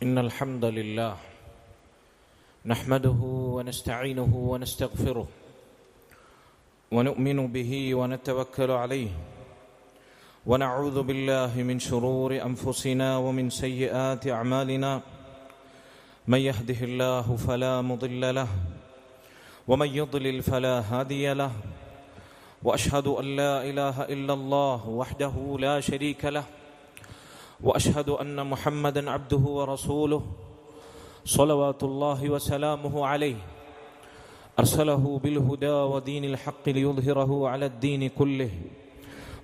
إن الحمد لله نحمده ونستعينه ونستغفره ونؤمن به ونتوكل عليه ونعوذ بالله من شرور أنفسنا ومن سيئات أعمالنا من يهده الله فلا مضل له ومن يضلل فلا هادي له وأشهد أن لا إله إلا الله وحده لا شريك له وأشهد أن محمدًا عبده ورسوله صلوات الله وسلامه عليه أرسله بالهدى ودين الحق ليظهره على الدين كله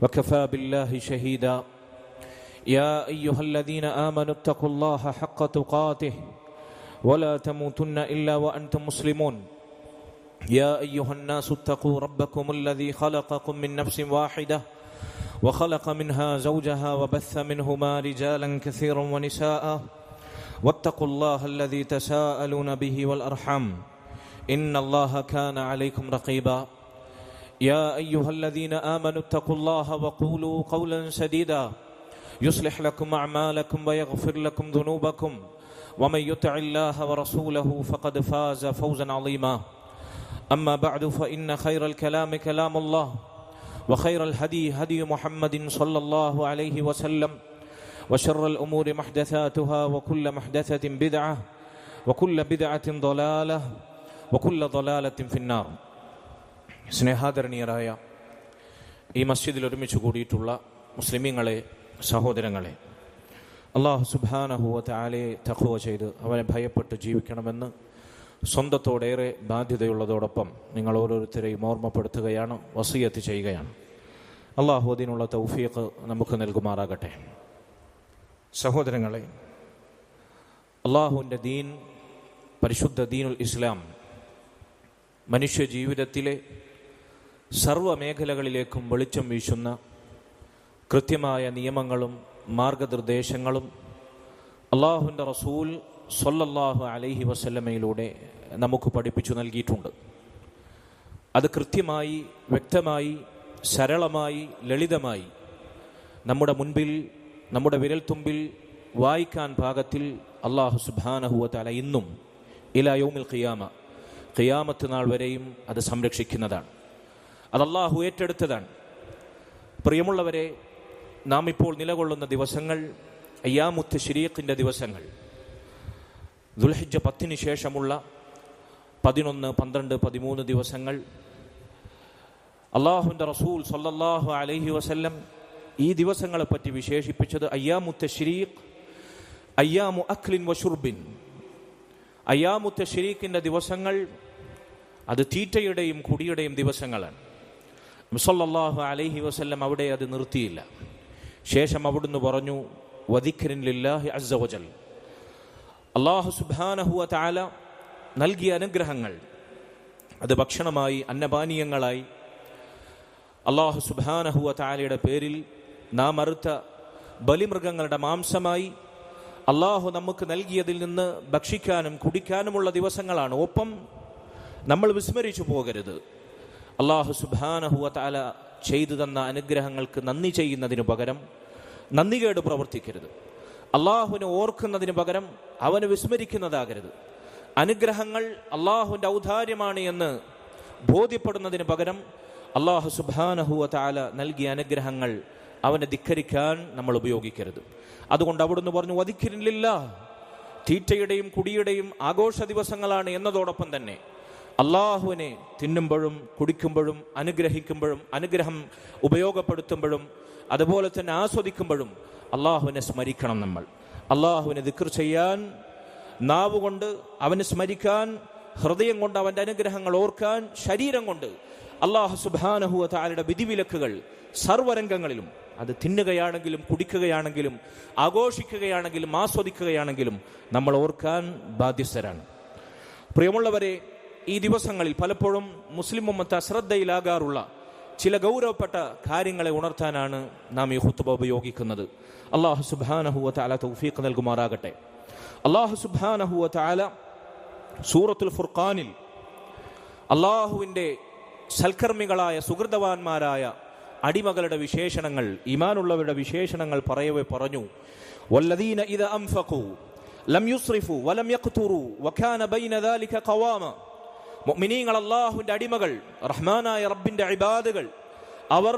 وكفى بالله شهيدا يا أيها الذين آمنوا اتقوا الله حق تقاته ولا تموتن إلا وأنتم مسلمون يا أيها الناس اتقوا ربكم الذي خلقكم من نفس واحدة وخلق منها زوجها وبث منهما رجالا كثيرا ونساء واتقوا الله الذي تساءلون به والأرحام إن الله كان عليكم رقيبا يا أيها الذين آمنوا اتقوا الله وقولوا قولا سديدا يصلح لكم أعمالكم ويغفر لكم ذنوبكم ومن يطع الله ورسوله فقد فاز فوزا عظيما أما بعد فإن خير الكلام كلام الله وخير الهدي هدي محمد صلى الله عليه وسلم وشر الأمور محدثاتها وكل محدثة بدعة وكل بدعة ضلالة وكل ضلالة في النار. സ്നേഹാദരണീയരായ ഈ മസ്ജിദിൽ ഒരുമിച്ച് കൂടിയിട്ടുള്ള മുസ്ലിമീങ്ങളെ, സഹോദരങ്ങളെ, അല്ലാഹു സുബ്ഹാനഹു വ തആലയെ തഖ്വ ചെയ്ത് അവനെ ഭയപ്പെട്ട് ജീവിക്കണമെന്ന് സ്വന്തത്തോടേറെ ബാധ്യതയുള്ളതോടൊപ്പം നിങ്ങൾ ഓരോരുത്തരെയും ഓർമ്മപ്പെടുത്തുകയാണ്, വസിയത്ത് ചെയ്യുകയാണ്. അള്ളാഹു അതിനുള്ള തൗഫീഖ് നമുക്ക് നൽകുമാറാകട്ടെ. സഹോദരങ്ങളെ, അള്ളാഹുവിൻ്റെ ദീൻ, പരിശുദ്ധ ദീനുൽ ഇസ്ലാം മനുഷ്യ ജീവിതത്തിലെ സർവ്വ മേഖലകളിലേക്കും വെളിച്ചം വീശുന്ന കൃത്യമായ നിയമങ്ങളും മാർഗനിർദ്ദേശങ്ങളും അള്ളാഹുവിൻ്റെ റസൂൽ സ്വല്ലല്ലാഹു അലൈഹി വസല്ലമയിലൂടെ നമുക്ക് പഠിപ്പിച്ചു നൽകിയിട്ടുണ്ട്. അത് കൃത്യമായി, വ്യക്തമായി, സരളമായി, ലളിതമായി നമ്മുടെ മുൻപിൽ, നമ്മുടെ വിരൽത്തുമ്പിൽ വായിക്കാൻ പാകത്തിൽ അല്ലാഹു സുബ്ഹാനഹു വ തആല ഇന്നും ഇലാ യൗമിൽ ഖിയാമ, ഖിയാമത്ത് നാൾ വരെയും അത് സംരക്ഷിക്കുന്നതാണ്. അത് അല്ലാഹു ഏറ്റെടുത്തതാണ്. പ്രിയമുള്ളവരെ, നാം ഇപ്പോൾ നിലകൊള്ളുന്ന ദിവസങ്ങൾ അയ്യാമുത്ത് തശ്രീഖിൻ്റെ ദിവസങ്ങൾ, ദുൽഹിജ്ജ 10 ശേഷമുള്ള 11, 12, 13 ദിവസങ്ങൾ അള്ളാഹുവിൻ്റെ റസൂൽ സ്വല്ലല്ലാഹു അലൈഹി വസല്ലം ഈ ദിവസങ്ങളെപ്പറ്റി വിശേഷിപ്പിച്ചത് അയ്യാമുത്ത് തശ്രീഖ്, അയ്യാമു അക്ലിൻ വശുർബിൻ. അയ്യാമുത്ത് തശ്രീഖിൻ്റെ ദിവസങ്ങൾ അത് തീറ്റയുടെയും കുടിയുടെയും ദിവസങ്ങളാണ്. സ്വല്ലല്ലാഹു അലൈഹി വസല്ലം അവിടെ അത് നിർത്തിയില്ല. ശേഷം അവിടുന്ന് പറഞ്ഞു, വദിക്രിൻ ലില്ലാഹി അസ്സ വജൽ. അല്ലാഹു സുബ്ഹാനഹു വ തആല നൽകിയ അനുഗ്രഹങ്ങൾ അത് ഭക്ഷണമായി, അന്നപാനീയങ്ങളായി, അല്ലാഹു സുബ്ഹാനഹു വ തആലയുടെ പേരിൽ നാം അറുത്ത ബലിമൃഗങ്ങളുടെ മാംസമായി അല്ലാഹു നമുക്ക് നൽകിയതിൽ നിന്ന് ഭക്ഷിക്കാനും കുടിക്കാനുമുള്ള ദിവസങ്ങളാണ്. ഒപ്പം നമ്മൾ വിസ്മരിച്ചു പോകരുത്, അല്ലാഹു സുബ്ഹാനഹു വ തആല ചെയ്തു തന്ന അനുഗ്രഹങ്ങൾക്ക് നന്ദി ചെയ്യുന്നതിനു പകരം നന്ദികേട് പ്രവർത്തിക്കരുത്. അള്ളാഹുവിനെ ഓർക്കുന്നതിന് പകരം അവനെ വിസ്മരിക്കുന്നതാകരുത്. അനുഗ്രഹങ്ങൾ അള്ളാഹുവിൻ്റെ ഔദാര്യമാണ് എന്ന് ബോധ്യപ്പെടുന്നതിന് പകരം അള്ളാഹു സുബ്ഹാനഹു വ തആല നൽകിയ അനുഗ്രഹങ്ങൾ അവനെ ധിക്കരിക്കാൻ നമ്മൾ ഉപയോഗിക്കരുത്. അതുകൊണ്ട് അവിടുന്ന് പറഞ്ഞു, വദിക്രിൻ ലില്ലാഹ്, തീറ്റയുടെയും കുടിയുടെയും ആഘോഷ ദിവസങ്ങളാണ് എന്നതോടൊപ്പം തന്നെ അള്ളാഹുവിനെ തിന്നുമ്പോഴും കുടിക്കുമ്പോഴും അനുഗ്രഹിക്കുമ്പോഴും അനുഗ്രഹം ഉപയോഗപ്പെടുത്തുമ്പോഴും അതുപോലെ തന്നെ ആസ്വദിക്കുമ്പോഴും അള്ളാഹുവിനെ സ്മരിക്കണം. നമ്മൾ അള്ളാഹുവിനെ ദിക്ർ ചെയ്യാൻ, നാവുകൊണ്ട് അവനെ സ്മരിക്കാൻ, ഹൃദയം കൊണ്ട് അവൻ്റെ അനുഗ്രഹങ്ങൾ ഓർക്കാൻ, ശരീരം കൊണ്ട് അള്ളാഹു സുബ്ഹാനഹു വ തആലയുടെ വിധിവിലക്കുകൾ സർവ്വരംഗങ്ങളിലും, അത് തിന്നുകയാണെങ്കിലും കുടിക്കുകയാണെങ്കിലും ആഘോഷിക്കുകയാണെങ്കിലും ആസ്വദിക്കുകയാണെങ്കിലും നമ്മൾ ഓർക്കാൻ ബാധ്യസ്ഥരാണ്. പ്രിയമുള്ളവരെ, ഈ ദിവസങ്ങളിൽ പലപ്പോഴും മുസ്ലിം ഉമ്മത്ത് അശ്രദ്ധയിലാകാറുള്ള ചില ഗൗരവപ്പെട്ട കാര്യങ്ങളെ ഉണർത്താനാണ് നാം ഈ ഖുത്ബ ഉപയോഗിക്കുന്നത്. അല്ലാഹു സുബ്ഹാനഹു വ തആല തൗഫീഖ് നൽകുമാറാകട്ടെ. അല്ലാഹു സുബ്ഹാനഹു വ തആല സൂറത്തുൽ ഫുർഖാനിൽ അല്ലാഹുവിൻ്റെ സൽക്കർമ്മികളായ സുഹൃതവാന്മാരായ അടിമകളുടെ വിശേഷണങ്ങൾ, ഈമാനുള്ളവരുടെ വിശേഷണങ്ങൾ പറയവേ പറഞ്ഞു, വല്ലദീന ഇദ അൻഫഖു, ലം യുസ്രിഫു വലം യഖ്തുറു വകാന ബൈന ദാലിക ഖവാമ. മുഅ്മിനീങ്ങൾ, അല്ലാഹുവിന്റെ അടിമകൾ, റഹ്മാനായ റബ്ബിന്റെ ഇബാദുകൾ, അവർ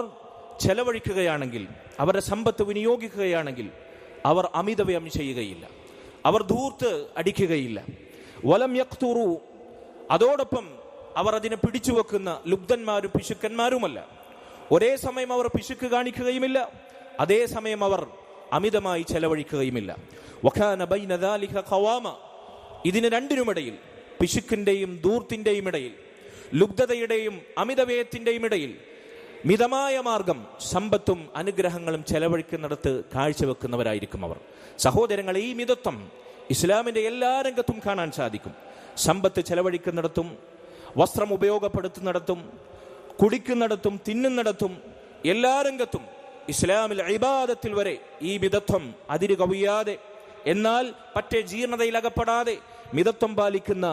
ചെലവഴിക്കുകയാണെങ്കിൽ, അവരുടെ സമ്പത്ത് വിനിയോഗിക്കുകയാണെങ്കിൽ അവർ അമിതവ്യയം ചെയ്യുകയില്ല, അവർ ധൂർത്ത് അടിക്കുകയില്ല. വലം യഖ്തുറു, അതോടൊപ്പം അവർ അതിനെ പിടിച്ചു വെക്കുന്ന ലുബ്ധന്മാരും പിശുക്കന്മാരുമല്ല. ഒരേ സമയം അവർ പിശുക്ക് കാണിക്കുകയുമില്ല, അതേസമയം അവർ അമിതമായി ചെലവഴിക്കുകയുമില്ല. വകാന ബൈന ദാലിക ഖവാമ, ഇതിന് രണ്ടിനുമിടയിൽ, പിശുക്കിന്റെയും ധൂർത്തിന്റെയും ഇടയിൽ, ലുബ്ധതയുടെയും അമിതവ്യയത്തിന്റെയും ഇടയിൽ മിതമായ മാർഗം, സമ്പത്തും അനുഗ്രഹങ്ങളും ചെലവഴിക്കുന്നിടത്ത് കാഴ്ചവെക്കുന്നവരായിരിക്കും അവർ. സഹോദരങ്ങളെ, ഈ മിതത്വം ഇസ്ലാമിന്റെ എല്ലാ രംഗത്തും കാണാൻ സാധിക്കും. സമ്പത്ത് ചെലവഴിക്കുന്നിടത്തും, വസ്ത്രം ഉപയോഗപ്പെടുത്തുന്നിടത്തും, കുടിക്കുന്നിടത്തും, തിന്നുന്നിടത്തും, എല്ലാ രംഗത്തും ഇസ്ലാമിൽ ഇബാദത്തിൽ വരെ ഈ മിതത്വം അതിര് കവിയാതെ, എന്നാൽ പറ്റേ ജീർണതയിലകപ്പെടാതെ മിതത്വം പാലിക്കുന്ന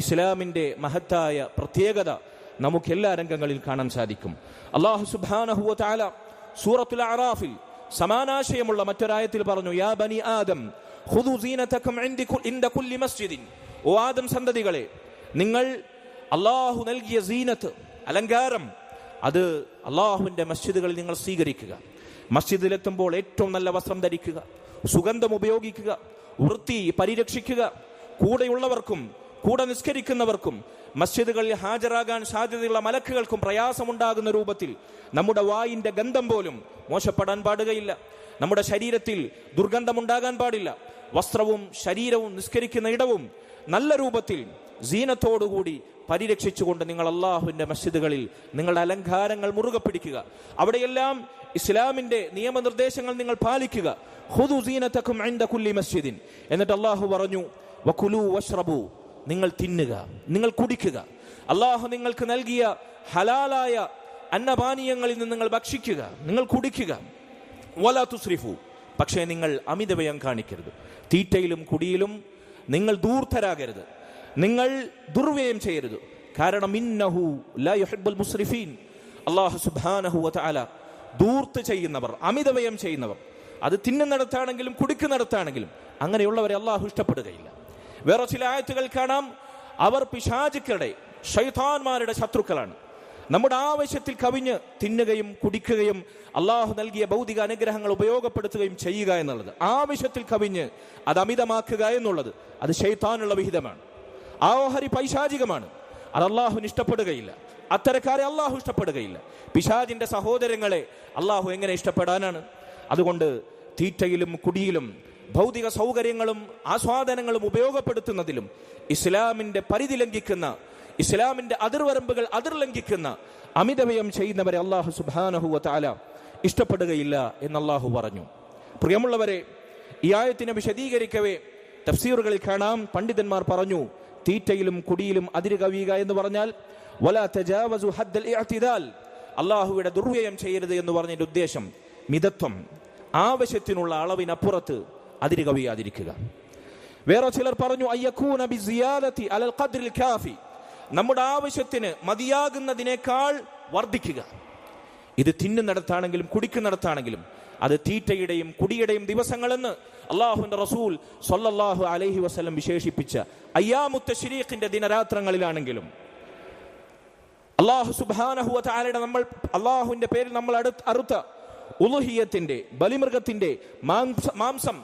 ഇസ്ലാമിന്റെ മഹത്തായ പ്രത്യേകത നമുക്ക് എല്ലാ രംഗങ്ങളിൽ കാണാൻ സാധിക്കും. അല്ലാഹു സുബ്ഹാനഹു വ തആല സൂറത്തുൽ അറാഫിൽ സമാനാശയമുള്ള മറ്റൊരായത്തിൽ പറഞ്ഞു, യാ ബനി ആദം ഖുദൂ സീനതകും ഇൻദ കുല്ലി മസ്ജിദിൻ. ഓ ആദം സന്തതികളെ, നിങ്ങൾ അല്ലാഹു നൽകിയ സീനത്ത്, അലങ്കാരം, അത് അല്ലാഹുവിന്റെ മസ്ജിദുകളിൽ നിങ്ങൾ സ്വീകരിക്കുക. മസ്ജിദിലെത്തുമ്പോൾ ഏറ്റവും നല്ല വസ്ത്രം ധരിക്കുക, സുഗന്ധം ഉപയോഗിക്കുക, വൃത്തി പരിരക്ഷിക്കുക. കൂടെയുള്ളവർക്കും കൂടെ നിസ്കരിക്കുന്നവർക്കും മസ്ജിദുകളിൽ ഹാജരാകാൻ സാധ്യതയുള്ള മലക്കുകൾക്കും പ്രയാസമുണ്ടാകുന്ന രൂപത്തിൽ നമ്മുടെ വായിന്റെ ഗന്ധം പോലും മോശപ്പെടാൻ പാടുകയില്ല. നമ്മുടെ ശരീരത്തിൽ ദുർഗന്ധമുണ്ടാകാൻ പാടില്ല. വസ്ത്രവും ശരീരവും നിസ്കരിക്കുന്ന ഇടവും നല്ല രൂപത്തിൽ സീനത്തോടുകൂടി പരിരക്ഷിച്ചുകൊണ്ട് നിങ്ങൾ അല്ലാഹുവിന്റെ മസ്ജിദുകളിൽ നിങ്ങളുടെ അലങ്കാരങ്ങൾ മുറുകെ പിടിക്കുക. അവിടെയെല്ലാം ഇസ്ലാമിന്റെ നിയമനിർദ്ദേശങ്ങൾ നിങ്ങൾ പാലിക്കുക. ഖുദൂ സീനതകും ഇൻദ കുല്ലി മസ്ജിദിൻ. എന്നിട്ട് അല്ലാഹു പറഞ്ഞു, വകുലൂ വശ്റബൂ, നിങ്ങൾ തിന്നുക, നിങ്ങൾ കുടിക്കുക. അല്ലാഹു നിങ്ങൾക്ക് നൽകിയ ഹലാലായ അന്നപാനീയങ്ങളിൽ നിന്ന് നിങ്ങൾ ഭക്ഷിക്കുക, നിങ്ങൾ കുടിക്കുക. വലാ തുസ്രിഫു, പക്ഷേ നിങ്ങൾ അമിതവ്യയം കാണിക്കരുത്. തീറ്റയിലും കുടിയിലും നിങ്ങൾ ധൂർത്തരാകരുത്, നിങ്ങൾ ദുർവ്യയം ചെയ്യരുത്. കാരണം ഇന്നഹു ലാ യുഹിബ്ബുൽ മുസ്രിഫീൻ, അല്ലാഹു സുബ്ഹാനഹു വ തആല ധൂർത്ത് ചെയ്യുന്നവർ, അമിതവ്യയം ചെയ്യുന്നവർ, അത് തിന്നുന്നിടത്താണെങ്കിലും കുടിക്കുന്നിടത്താണെങ്കിലും അങ്ങനെയുള്ളവരെ അല്ലാഹു ഇഷ്ടപ്പെടുകയില്ല. വേറെ ചില ആയത്തുകൾ കാണാം, അവർ പിശാചുക്കളുടെ, ശൈത്താന്മാരുടെ ശത്രുക്കളാണ്. നമ്മുടെ ആവശ്യത്തിൽ കവിഞ്ഞ് തിന്നുകയും കുടിക്കുകയും അല്ലാഹു നൽകിയ ഭൗതിക അനുഗ്രഹങ്ങൾ ഉപയോഗപ്പെടുത്തുകയും ചെയ്യുക എന്നുള്ളത്, ആവശ്യത്തിൽ കവിഞ്ഞ് അത് അമിതമാക്കുക എന്നുള്ളത്, അത് ശൈത്താനുള്ള വിഹിതമാണ്. ആഹരി പൈശാചികമാണ്. അത് അല്ലാഹുവിന് ഇഷ്ടപ്പെടുകയില്ല. അത്തരക്കാരെ അല്ലാഹു ഇഷ്ടപ്പെടുകയില്ല. പിശാചിന്റെ സഹോദരങ്ങളെ അല്ലാഹു എങ്ങനെ ഇഷ്ടപ്പെടാനാണ്? അതുകൊണ്ട് തീറ്റയിലും കുടിയിലും ഭൗതിക സൗകര്യങ്ങളും ആസ്വാദനങ്ങളും ഉപയോഗപ്പെടുത്തുന്നതിലും ഇസ്ലാമിന്റെ പരിധി ലംഘിക്കുന്ന, ഇസ്ലാമിന്റെ അതിർവരമ്പുകൾ അതിർലംഘിക്കുന്ന അമിതവ്യയം ചെയ്യുന്നവരെ അല്ലാഹു സുബ്ഹാനഹു വ തആല ഇഷ്ടപ്പെടുകയില്ല എന്ന് അല്ലാഹു പറഞ്ഞു. പ്രിയമുള്ളവരെ, ഈ ആയത്തിനെ വിശദീകരിക്കവേ തഫ്സീറുകളിൽ കാണാം, പണ്ഡിതന്മാർ പറഞ്ഞു, തീറ്റയിലും കുടിയിലും അതിര് കവിയുക എന്ന് പറഞ്ഞാൽ വലാ തജാവസു ഹദ്ദൽ ഇഅ്തിദാൽ, അല്ലാഹുവിന്റെ ദുർവ്യയം ചെയ്യരുത് എന്ന് പറഞ്ഞതിന്റെ ഉദ്ദേശം മിതത്വം, ആവശ്യത്തിനുള്ള അളവിനപ്പുറത്ത് അതിര് കവിയാതിരിക്കുക. വേറെ ചിലർ പറഞ്ഞു, അയ്യകൂന ബിസിയാദതി അലൽ ഖദ്രിൽ കാഫി, നമ്മുടെ ആവശ്യത്തിന് മതിയാകുന്നതിനേക്കാൾ വർദ്ധിക്കുക. ഇത് തിന്നുന്നിടത്താണെങ്കിലും കുടിക്കുന്നിടത്താണെങ്കിലും അത് തീറ്റയുടെയും കുടിയുടെയും ദിവസങ്ങളെന്ന് അല്ലാഹുവിന്റെ റസൂൽ സ്വല്ലല്ലാഹു അലൈഹി വസല്ലം വിശേഷിപ്പിച്ച അയ്യാമുത്ത തശ്രീഖിന്റെ ദിനരാത്രങ്ങളിലാണെങ്കിലും അല്ലാഹു സുബ്ഹാനഹു വ തആലയുടെ അല്ലാഹുവിന്റെ പേരിൽ നമ്മൾ അറുത്ത ഉളുഹിയത്തിന്റെ, ബലിമൃഗത്തിന്റെ മാംസം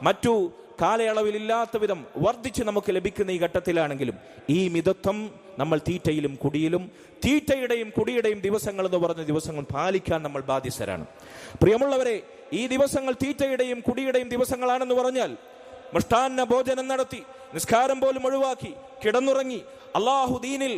മറ്റു കാലയളവിലില്ലാത്ത വിധം വർദ്ധിച്ച് നമുക്ക് ലഭിക്കുന്ന ഈ ഘട്ടത്തിലാണെങ്കിലും ഈ മിതത്വം നമ്മൾ തീറ്റയിലും കുടിയിലും, തീറ്റയുടെയും കുടിയുടെയും ദിവസങ്ങൾ എന്ന് പറഞ്ഞ ദിവസങ്ങൾ പാലിക്കാൻ നമ്മൾ ബാധ്യസ്ഥരാണ്. പ്രിയമുള്ളവരെ, ഈ ദിവസങ്ങൾ തീറ്റയുടെയും കുടിയുടെയും ദിവസങ്ങളാണെന്ന് പറഞ്ഞാൽ മൃഷ്ടാന്ന ഭോജനം നടത്തി, നിസ്കാരം പോലും ഒഴിവാക്കി കിടന്നുറങ്ങി, അല്ലാഹു ദീനിൽ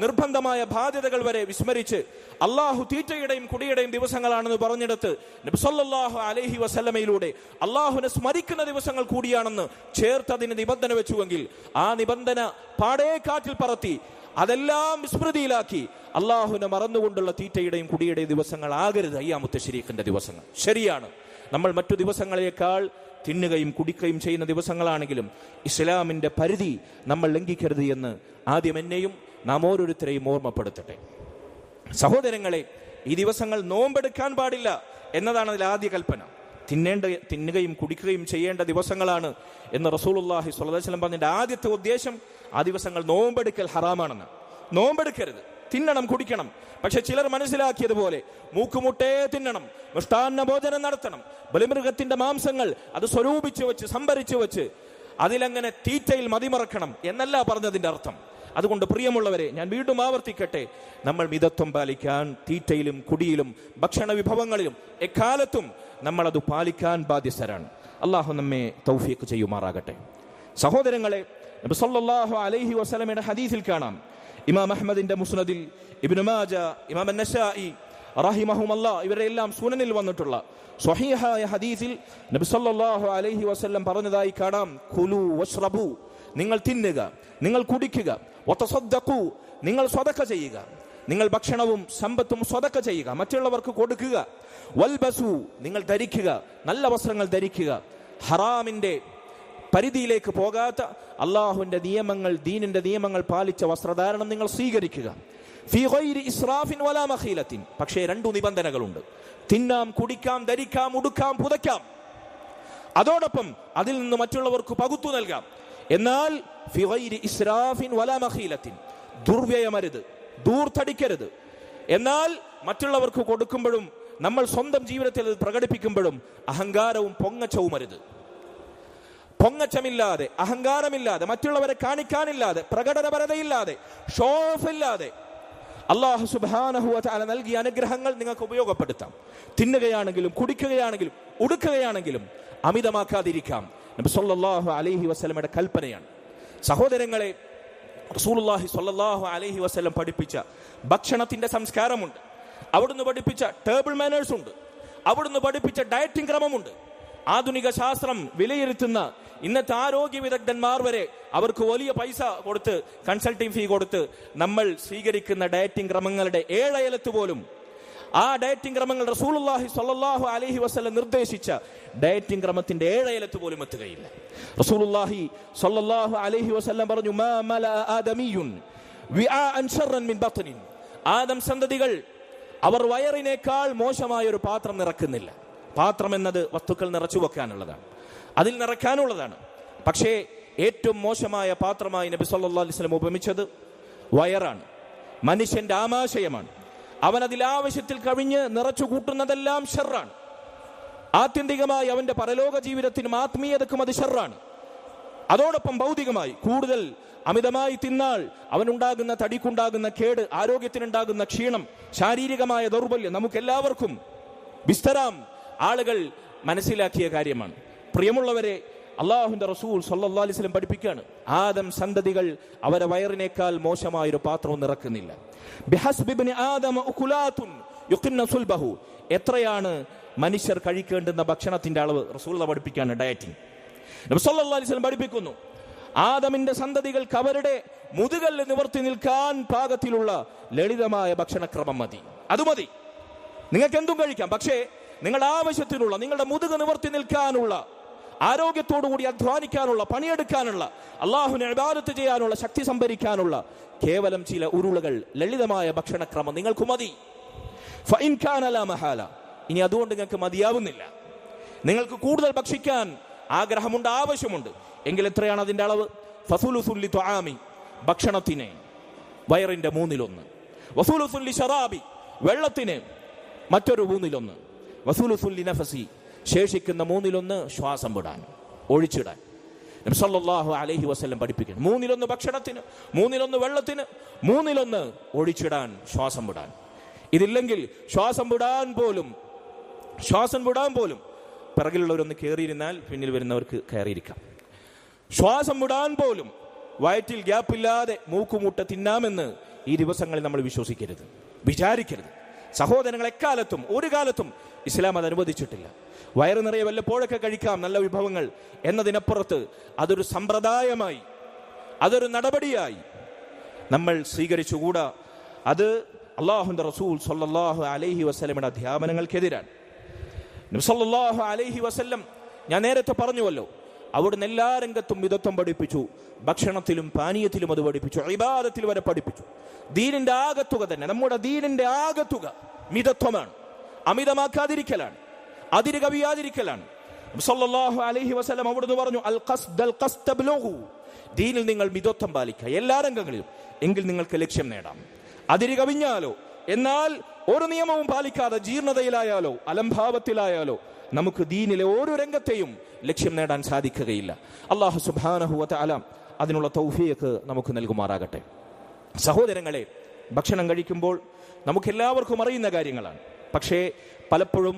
നിർബന്ധമായ ബാധ്യതകൾ വരെ വിസ്മരിച്ച് അല്ലാഹു തീറ്റയുടെയും കുടിയുടെയും ദിവസങ്ങളാണെന്ന് പറഞ്ഞെടുത്ത് നബി സല്ലല്ലാഹു അലൈഹി വസല്ലമയിലൂടെ അല്ലാഹുവിനെ സ്മരിക്കുന്ന ദിവസങ്ങൾ കൂടിയാണെന്ന് ചേർത്തതിന് നിബന്ധന വെച്ചുവെങ്കിൽ ആ നിബന്ധന പാടേ കാറ്റിൽ പറത്തി അതെല്ലാം വിസ്മൃതിയിലാക്കി അല്ലാഹുവിനെ മറന്നുകൊണ്ടുള്ള തീറ്റയുടെയും കുടിയുടെയും ദിവസങ്ങൾ ആകരുത് അയ്യാമുത്ത തശ്രീഖിന്റെ ദിവസങ്ങൾ. ശരിയാണ്, നമ്മൾ മറ്റു ദിവസങ്ങളേക്കാൾ തിന്നുകയും കുടിക്കുകയും ചെയ്യുന്ന ദിവസങ്ങളാണെങ്കിലും ഇസ്ലാമിന്റെ പരിധി നമ്മൾ ലംഘിക്കരുത് എന്ന് ആദ്യം എന്നെയും നാം ഓരോരുത്തരെയും ഓർമ്മപ്പെടുത്തട്ടെ. സഹോദരങ്ങളെ, ഈ ദിവസങ്ങൾ നോമ്പെടുക്കാൻ പാടില്ല എന്നതാണ് അതിൽ ആദ്യ കൽപ്പന. തിന്നുകയും കുടിക്കുകയും ചെയ്യേണ്ട ദിവസങ്ങളാണ് എന്ന് റസൂലുള്ളാഹി സ്വല്ലല്ലാഹു അലൈഹി വസല്ലം പറഞ്ഞതിന്റെ ആദ്യത്തെ ഉദ്ദേശം ആ ദിവസങ്ങൾ നോമ്പെടുക്കൽ ഹറാമാണെന്ന്. നോമ്പെടുക്കരുത്, തിന്നണം, കുടിക്കണം. പക്ഷെ ചിലർ മനസ്സിലാക്കിയതുപോലെ മൂക്കുമുട്ടേ തിന്നണം, മിഷ്ടാന്ന ഭോജനം നടത്തണം, ബലിമൃഗത്തിന്റെ മാംസങ്ങൾ അത് സ്വരൂപിച്ചു വെച്ച് സംഭരിച്ചു വെച്ച് അതിലങ്ങനെ തീറ്റയിൽ മതിമറക്കണം എന്നല്ല പറഞ്ഞതിന്റെ അർത്ഥം. അതുകൊണ്ട് പ്രിയമുള്ളവരെ, ഞാൻ വീണ്ടും ആവർത്തിക്കട്ടെ, നമ്മൾ മിതത്വം പാലിക്കാൻ തീറ്റയിലും കുടിയിലും ഭക്ഷണ വിഭവങ്ങളിലും എക്കാലത്തും നമ്മളത് പാലിക്കാൻ ബാധ്യസ്ഥരാണ്. അള്ളാഹു നമ്മെ തൗഫീഖ് ചെയ്യുമാറാകട്ടെ. സഹോദരങ്ങളെ, നബി സല്ലല്ലാഹു അലൈഹി വസല്ലമയുടെ ഹദീസിൽ കാണാം, ഇമാം അഹ്മദിന്റെ മുസ്നദിൽ, ഇബ്നു മാജ, ഇമാം അൻ-നസാഇ റഹിമഹുമല്ലാഹ് ഇവരുടെ എല്ലാം സുനനിൽ വന്നിട്ടുള്ള സ്വഹീഹായ ഹദീസിൽ നബി സല്ലല്ലാഹു അലൈഹി വസല്ലം പറഞ്ഞതായി കാണാം, കുലു വശ്റബു, നിങ്ങൾ തിന്നുക, നിങ്ങൾ കുടിക്കുക, വതസദ്ദഖു, നിങ്ങൾ സ്വതക്ക ചെയ്യുക, നിങ്ങൾ ഭക്ഷണവും സമ്പത്തും സ്വതക്ക ചെയ്യുക, മറ്റുള്ളവർക്ക് കൊടുക്കുക, വൽബസു, നിങ്ങൾ ധരിക്കുക, നല്ല വസ്ത്രങ്ങൾ ധരിക്കുക, ഹറാമിന്റെ പരിധിയിലേക്ക് പോകാത്ത അള്ളാഹുവിന്റെ നിയമങ്ങൾ, ദീനിന്റെ നിയമങ്ങൾ പാലിച്ച വസ്ത്രധാരണം നിങ്ങൾ സ്വീകരിക്കുക. ഫീ ഗൈരി ഇസ്റാഫിൻ വലാ മഖീലത്തിൻ, പക്ഷേ 2 നിബന്ധനകളുണ്ട്. തിന്നാം, കുടിക്കാം, ധരിക്കാം, ഉടുക്കാം, പുതയ്ക്കാം, അതോടൊപ്പം അതിൽ നിന്ന് മറ്റുള്ളവർക്ക് പകുത്തു നൽകാം. എന്നാൽ ഫീ ഗൈരി ഇസ്റാഫിൻ വലാ മഖീലത്തിൻ, ദുർവ്യയമരുത്, ദൂർത്തടിക്കരുത്. എന്നാൽ മറ്റുള്ളവർക്ക് കൊടുക്കുമ്പോഴും നമ്മൾ സ്വന്തം ജീവിതത്തിൽ അത് പ്രകടിപ്പിക്കുമ്പോഴും അഹങ്കാരവും പൊങ്ങച്ചവും അരുത്. പൊങ്ങച്ചമില്ലാതെ, അഹങ്കാരമില്ലാതെ, മറ്റുള്ളവരെ കാണിക്കാനില്ലാതെ, പ്രകടനപരതയില്ലാതെ, ഷോ ഓഫ് ഇല്ലാതെ അല്ലാഹു സുബ്ഹാനഹു വ തആല നൽകിയ അനുഗ്രഹങ്ങൾ നിങ്ങൾക്ക് ഉപയോഗപ്പെടുത്താം. തിന്നുകയാണെങ്കിലും കുടിക്കുകയാണെങ്കിലും ഉടുക്കുകയാണെങ്കിലും അമിതമാക്കാതിരിക്കാം. നബി സല്ലല്ലാഹു അലൈഹി വസല്ലമയുടെ കൽപ്പനയാണ്. സഹോദരങ്ങളെ, റസൂലുള്ളാഹി സ്വല്ലല്ലാഹു അലൈഹി വസല്ലം പഠിപ്പിച്ച ഭക്ഷണത്തിന്റെ സംസ്കാരമുണ്ട്, അവിടുന്ന് പഠിപ്പിച്ച ടേബിൾ മാനേഴ്സ് ഉണ്ട്, അവിടുന്ന് പഠിപ്പിച്ച ഡയറ്റിംഗ് ക്രമമുണ്ട്. ആധുനിക ശാസ്ത്രം വിലയിരുത്തുന്ന ഇന്നത്തെ ആരോഗ്യ വിദഗ്ധന്മാർ വരെ അവർക്ക് വലിയ പൈസ കൊടുത്ത്, കൺസൾട്ടിംഗ് ഫീ കൊടുത്ത് നമ്മൾ സ്വീകരിക്കുന്ന ഡയറ്റിംഗ് ക്രമങ്ങളുടെ 7 അയലത്ത് പോലും ആ ഡയറ്റിംഗ് ക്രമങ്ങൾ റസൂലുള്ളാഹി സ്വല്ലല്ലാഹു അലൈഹി വസല്ലം നിർദ്ദേശിച്ച ഡയറ്റിംഗ് ക്രമത്തിന്റെ 7 അയലത്ത് പോലും എത്തുകയില്ല. റസൂലുള്ളാഹി സ്വല്ലല്ലാഹു അലൈഹി വസല്ലം പറഞ്ഞു, മാ മലഅ ആദമിയുൻ വിആഅൻ ശർറൻ മിൻ ബത്നിൻ, ആദം സന്തതികൾ അവർ വയറിനേക്കാൾ മോശമായ ഒരു പാത്രം നിറക്കുന്നില്ല. പാത്രം എന്നത് വസ്തുക്കൾ നിറച്ചു വെക്കാനുള്ളതാണ്, അതിൽ നിറയ്ക്കാനുള്ളതാണ്. പക്ഷേ ഏറ്റവും മോശമായ പാത്രമായി നബി സല്ലല്ലാഹു അലൈഹി വസല്ലം ഉപമിച്ചത് വയറാണ്. മനുഷ്യന്റെ ആമാശയമാണ്. അവൻ അതിൽ ആവശ്യത്തിൽ കവിഞ്ഞ് നിറച്ചു കൂട്ടുന്നതെല്ലാം ഷർറാണ്. ആത്യന്തികമായി അവന്റെ പരലോക ജീവിതത്തിനും ആത്മീയതക്കും അത് ഷർറാണ്. അതോടൊപ്പം ഭൗതികമായി കൂടുതൽ അമിതമായി തിന്നാൽ അവനുണ്ടാകുന്ന തടിക്കുണ്ടാകുന്ന കേട്, ആരോഗ്യത്തിനുണ്ടാകുന്ന ക്ഷീണം, ശാരീരികമായ ദൗർബല്യം നമുക്കെല്ലാവർക്കും വിസ്തരാം ആളുകൾ മനസ്സിലാക്കിയ കാര്യമാണ്. പ്രിയമുള്ളവരെ, അള്ളാഹുവിന്റെ റസൂൽ സല്ലല്ലാഹു അലൈഹി വസല്ലം പഠിപ്പിക്കുകയാണ്, ആദം സന്തതികൾ അവരെ വയറിനേക്കാൾ മോശമായൊരു പാത്രവും നിറക്കുന്നില്ല. ബിഹസ്ബി ഇബ്നി ആദമ ഉകുലാത്തുൻ യുഖിന്ന സുൽബഹു, എത്രയാണ് മനുഷ്യർ കഴിക്കേണ്ടുന്ന ഭക്ഷണത്തിന്റെ അളവ് റസൂൽ പഠിപ്പിക്കുകയാണ്. ഡയറ്റിംഗ് നബി സല്ലല്ലാഹു അലൈഹി വസല്ലം പഠിപ്പിക്കുന്നു, ആദമിന്റെ സന്തതികൾക്ക് അവരുടെ മുതുകല്ല് നിവർത്തി നിൽക്കാൻ പാകത്തിലുള്ള ലളിതമായ ഭക്ഷണക്രമം മതി. അത് മതി, നിങ്ങൾക്ക് എന്തും കഴിക്കാം. പക്ഷേ നിങ്ങളുടെ ആവശ്യത്തിനുള്ള, നിങ്ങളുടെ മുതുക് നിവർത്തി നിൽക്കാനുള്ള, ആരോഗ്യത്തോടുകൂടി അധ്വാനിക്കാനുള്ള, പണിയെടുക്കാനുള്ള, അള്ളാഹുവിനെ ഇബാദത്ത് ചെയ്യാനുള്ള, ശക്തി സംഭരിക്കാനുള്ള കേവലം ചില ഉരുളകൾ, ലളിതമായ ഭക്ഷണക്രമം നിങ്ങൾക്ക് മതി. ഫഇൻ കാന ലാ മഹാല, ഇനി അതുകൊണ്ട് നിങ്ങൾക്ക് മതിയാവുന്നില്ല, നിങ്ങൾക്ക് കൂടുതൽ ഭക്ഷിക്കാൻ ആഗ്രഹമുണ്ട്, ആവശ്യമുണ്ട് എങ്കിൽ എത്രയാണ് അതിന്റെ അളവ്? ഫസുലുസുൽ ലിതുആമി, ഭക്ഷണത്തിന് വയറിന്റെ 1/3, വസുലുസുൽ ലിശറാബി, വെള്ളത്തിന് മറ്റൊരു 1/3, വസുലുസുൽ ലിനഫസി, ശേഷിക്കുന്ന 1/3 ശ്വാസം വിടാൻ, ഒഴിച്ചിടാൻ. നബി സല്ലല്ലാഹു അലൈഹി വസല്ലം പഠിപ്പിക്കുന്നു, 1/3 ഭക്ഷണത്തിന്, 1/3 വെള്ളത്തിന്, 1/3 ഒഴിച്ചിടാൻ, ശ്വാസം വിടാൻ. ഇതില്ലെങ്കിൽ ശ്വാസം വിടാൻ പോലും പിറകിലുള്ളവരൊന്ന് കയറിയിരുന്നാൽ പിന്നിൽ വരുന്നവർക്ക് കയറിയിരിക്കാം. ശ്വാസം വിടാൻ പോലും വയറ്റിൽ ഗ്യാപ്പില്ലാതെ മൂക്കുമുട്ട തിന്നാമെന്ന് ഈ ദിവസങ്ങളിൽ നമ്മൾ വിചാരിക്കരുത്. സഹോദരങ്ങൾ, എക്കാലത്തും ഒരു കാലത്തും ഇസ്ലാം അത് അനുവദിച്ചിട്ടില്ല. വയറ് നിറയെ വല്ലപ്പോഴൊക്കെ കഴിക്കാം നല്ല വിഭവങ്ങൾ എന്നതിനപ്പുറത്ത് അതൊരു സമ്പ്രദായമായി, അതൊരു നടപടിയായി നമ്മൾ സ്വീകരിച്ചുകൂടാ. അത് അല്ലാഹുവിന്റെ റസൂൽ സല്ലല്ലാഹു അലൈഹി വസല്ലമയുടെ അധ്യാപനങ്ങൾക്കെതിരാണ്. നബി സല്ലല്ലാഹു അലൈഹി വസല്ലം, ഞാൻ നേരത്തെ പറഞ്ഞുവല്ലോ, അവിടുന്ന് എല്ലാ രംഗത്തും മിതത്വം പഠിപ്പിച്ചു. ഭക്ഷണത്തിലും പാനീയത്തിലും അത് പഠിപ്പിച്ചു, ഇബാദത്തിൽ വരെ പഠിപ്പിച്ചു. ദീനിന്റെ ആകത്തുക തന്നെ, നമ്മുടെ ദീനിന്റെ ആകത്തുക മിതത്വമാണ്, അമിതമാക്കാതിരിക്കലാണ്. അതിര് കവിയാതിരിക്കലാണ്. സല്ലല്ലാഹു അലൈഹി വസല്ലം അവിടുന്ന് പറഞ്ഞു, അൽ ഖസ്ദൽ ഖസ്തബ്ലുഹു, ദീനിൽ നിങ്ങൾ മിതത്വം പാലിക്കുക എല്ലാ രംഗങ്ങളിലും, എങ്കിൽ നിങ്ങൾക്ക് ലക്ഷ്യം നേടാം. അതിര് കവിഞ്ഞാലോ, എന്നാൽ ഒരു നിയമവും പാലിക്കാതെ ജീർണതയിലായാലോ അലംഭാവത്തിലായാലോ നമുക്ക് ദീനിലെ ഓരോ രംഗത്തെയും ലക്ഷ്യം നേടാൻ സാധിക്കുകയില്ല. അല്ലാഹു സുബ്ഹാനഹു വ തആല അതിനുള്ള തൗഫീഖ് നമുക്ക് നൽകുമാറാകട്ടെ. സഹോദരങ്ങളെ, ഭക്ഷണം കഴിക്കുമ്പോൾ നമുക്കെല്ലാവർക്കും അറിയുന്ന കാര്യങ്ങളാണ്. പക്ഷേ പലപ്പോഴും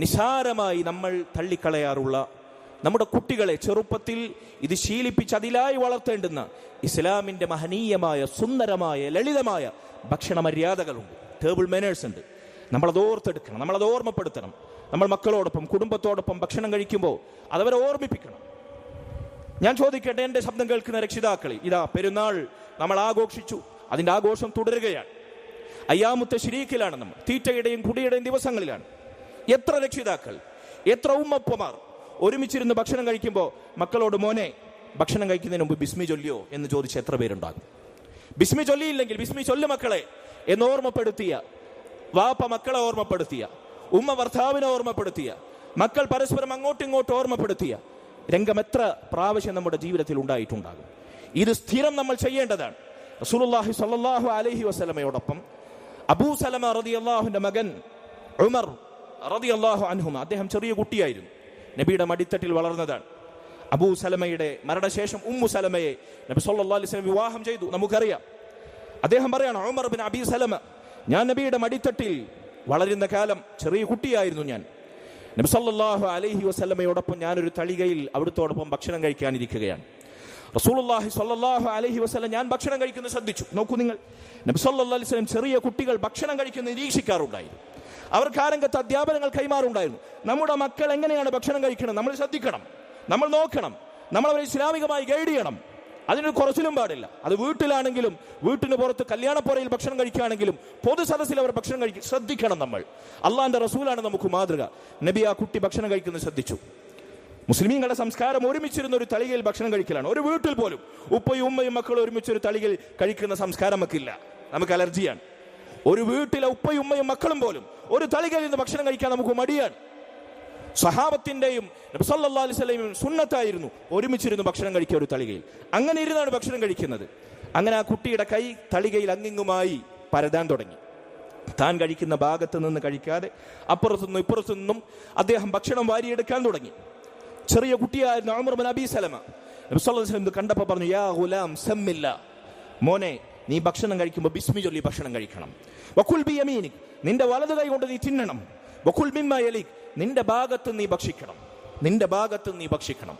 നിസാരമായി നമ്മൾ തള്ളിക്കളയാറുള്ള, നമ്മുടെ കുട്ടികളെ ചെറുപ്പത്തിൽ ഇത് ശീലിപ്പിച്ച് അതിലായി വളർത്തേണ്ടുന്ന ഇസ്ലാമിന്റെ മഹനീയമായ, സുന്ദരമായ, ലളിതമായ ഭക്ഷണ മര്യാദകളുണ്ട്. ടേബിൾ മാനേഴ്സ് ഉണ്ട്. നമ്മളത് ഓർത്തെടുക്കണം, നമ്മളത് ഓർമ്മപ്പെടുത്തണം. നമ്മൾ മക്കളോടൊപ്പം കുടുംബത്തോടൊപ്പം ഭക്ഷണം കഴിക്കുമ്പോൾ അതവരെ ഓർമ്മിപ്പിക്കണം. ഞാൻ ചോദിക്കട്ടെ, എൻ്റെ ശബ്ദം കേൾക്കുന്ന രക്ഷിതാക്കളെ, ഇതാ പെരുന്നാൾ നമ്മൾ ആഘോഷിച്ചു, അതിൻ്റെ ആഘോഷം തുടരുകയാണ്. അയ്യാമുത്തെ ശരീക്കിലാണ് നമ്മൾ, തീറ്റയുടെയും കുടിയുടെയും ദിവസങ്ങളിലാണ്. എത്ര രക്ഷിതാക്കൾ, എത്ര ഉമ്മപ്പമാർ ഒരുമിച്ചിരുന്ന് ഭക്ഷണം കഴിക്കുമ്പോൾ മക്കളോട്, മോനെ ഭക്ഷണം കഴിക്കുന്നതിന് മുമ്പ് ബിസ്മി ചൊല്ലിയോ എന്ന് ചോദിച്ച് എത്ര പേരുണ്ടാകും? ബിസ്മി ചൊല്ലിയില്ലെങ്കിൽ ബിസ്മി ചൊല്ലു മക്കളെ എന്ന് ഓർമ്മപ്പെടുത്തിയ വാപ്പ മക്കളെ ഓർമ്മപ്പെടുത്തിയ, ഉമ്മ ഭർത്താവിനെ ഓർമ്മപ്പെടുത്തിയ, മക്കൾ പരസ്പരം അങ്ങോട്ടും ഇങ്ങോട്ടും ഓർമ്മപ്പെടുത്തിയ രംഗം എത്ര പ്രാവശ്യം നമ്മുടെ ജീവിതത്തിൽ ഉണ്ടായിട്ടുണ്ടാകും. ഇത് സ്ഥിരം നമ്മൾ ചെയ്യേണ്ടതാണ്. റസൂലുള്ളാഹി സ്വല്ലല്ലാഹു അലൈഹി വസല്ലമയോടൊപ്പം അബൂ സലമ റളിയല്ലാഹുവിന്റെ മകൻ ഉമർ റളിയല്ലാഹു അൻഹുമ, അദ്ദേഹം ചെറിയ കുട്ടിയായിരുന്നു, നബിയുടെ മടിത്തട്ടിൽ വളർന്നതാണ്. അബൂ സലമയുടെ മരണശേഷം ഉമ്മു സലമയെ നബി സല്ലല്ലാഹു അലൈഹി വസല്ലം വിവാഹം ചെയ്തു. നമുക്കറിയാം, അദ്ദേഹം പറയാണ്, ഉമർ ബിൻ അബീ സലമ, ഞാൻ നബിയുടെ മടിത്തട്ടിൽ വളരുന്ന കാലം ചെറിയ കുട്ടിയായിരുന്നു ഞാൻ. നബി സല്ലല്ലാഹു അലൈഹി വസല്ലമയോടൊപ്പം ഞാനൊരു തളികയിൽ അവിടുത്തോടൊപ്പം ഭക്ഷണം കഴിക്കാനിരിക്കുകയാണ്. റസൂലുള്ളാഹി സ്വല്ലല്ലാഹു അലൈഹി വസല്ലം ഞാൻ ഭക്ഷണം കഴിക്കുന്നത് ശ്രദ്ധിച്ചു. നോക്കൂ നിങ്ങൾ, നബി സല്ലല്ലാഹു അലൈഹി വസല്ലം ചെറിയ കുട്ടികൾ ഭക്ഷണം കഴിക്കുന്നത് നിരീക്ഷിക്കാറുണ്ടായിരുന്നു. അവർക്ക് ആ രംഗത്ത് അധ്യാപനങ്ങൾ കൈമാറുണ്ടായിരുന്നു. നമ്മുടെ മക്കൾ എങ്ങനെയാണ് ഭക്ഷണം കഴിക്കുന്നത് നമ്മൾ ശ്രദ്ധിക്കണം, നമ്മൾ നോക്കണം, നമ്മൾ അവരെ ഇസ്ലാമികമായി ഗൈഡ് ചെയ്യണം. അതിനൊരു കുറച്ചിലും പാടില്ല. അത് വീട്ടിലാണെങ്കിലും, വീട്ടിന് പുറത്ത് കല്യാണപ്പുറയിൽ ഭക്ഷണം കഴിക്കുകയാണെങ്കിലും, പൊതു സദസ്സിൽ അവർ ഭക്ഷണം കഴിക്കും, ശ്രദ്ധിക്കണം. നമ്മൾ അള്ളാന്റെ റസൂലാണ് നമുക്ക് മാതൃക. നബി ആ കുട്ടി ഭക്ഷണം കഴിക്കുന്നത് ശ്രദ്ധിച്ചു. മുസ്ലിമീങ്ങളുടെ സംസ്കാരം ഒരുമിച്ചിരുന്ന ഒരു തളികയിൽ ഭക്ഷണം കഴിക്കലാണ്. ഒരു വീട്ടിൽ പോലും ഉപ്പയും ഉമ്മയും മക്കളും ഒരുമിച്ചൊരു തളികയിൽ കഴിക്കുന്ന സംസ്കാരം നമുക്കില്ല, നമുക്ക് അലർജിയാണ്. ഒരു വീട്ടിലെ ഉപ്പയും ഉമ്മയും മക്കളും പോലും ഒരു തളികയിൽ നിന്ന് ഭക്ഷണം കഴിക്കാൻ നമുക്ക് മടിയാണ്. സഹാബത്തിന്റെയും നബി സല്ലല്ലാഹു അലൈഹി വസല്ലം സുന്നത്തായിരുന്നു ഒരുമിച്ചിരുന്ന് ഭക്ഷണം കഴിക്കുക ഒരു തളികയിൽ. അങ്ങനെ ഇരുന്നാണ് ഭക്ഷണം കഴിക്കുന്നത്. അങ്ങനെ ആ കുട്ടിയുടെ കൈ തളികയിൽ അങ്ങിങ്ങുമായി പരതാൻ തുടങ്ങി. താൻ കഴിക്കുന്ന ഭാഗത്ത് നിന്ന് കഴിക്കാതെ അപ്പുറത്തുനിന്നും ഇപ്പുറത്തുനിന്നും അദ്ദേഹം ഭക്ഷണം വാരിയെടുക്കാൻ തുടങ്ങി. ചെറിയ കുട്ടിയായിരുന്ന ഉമർ ബിൻ അബീ സലമ നബി സല്ലല്ലാഹു അലൈഹി വസല്ലം കണ്ടപ്പോൾ പറഞ്ഞു, യാ ഗുലാം സമ്മില്ല, മോനെ നീ ഭക്ഷണം കഴിക്കുമ്പോൾ ബിസ്മി ചൊല്ലി ഭക്ഷണം കഴിക്കണം. വകുൽ ബിയമീനിക്, നിന്റെ വലതു കൈ കൊണ്ട് നീ തിന്നണം. വകുൽ മിമ്മാ യലീക്, നിന്റെ ഭാഗത്ത് നീ ഭക്ഷിക്കണം, നിന്റെ ഭാഗത്ത് നീ ഭക്ഷിക്കണം.